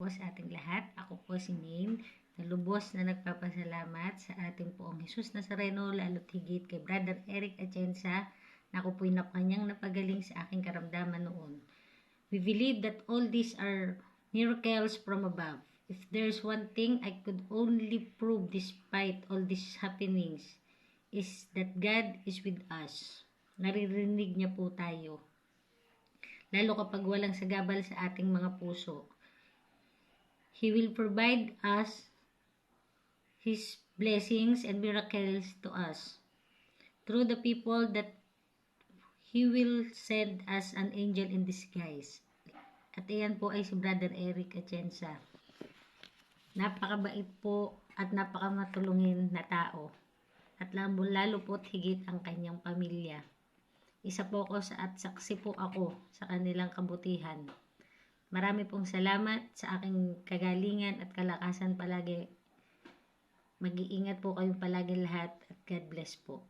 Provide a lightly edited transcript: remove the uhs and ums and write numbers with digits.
po sa ating lahat. Ako po si Maine, na lubos na nagpapasalamat sa ating poong Jesus Nazareno, lalo't higit kay Brother Eric Atienza, na ako po'y kanyang napagaling sa aking karamdaman noon. We believe that all these are miracles from above. If there's one thing I could only prove despite all these happenings, is that God is with us. Naririnig niya po tayo. Lalo kapag walang sagabal sa ating mga puso. He will provide us His blessings and miracles to us through the people that He will send as an angel in disguise. At iyan po ay si Brother Eric Atienza. Napakabait po at napakamatulungin na tao. At lalo po't higit ang kanyang pamilya. Isa po ako at saksi po ako sa kanilang kabutihan. Marami pong salamat sa aking kagalingan at kalakasan palagi. Mag-iingat po kayong palagi lahat at God bless po.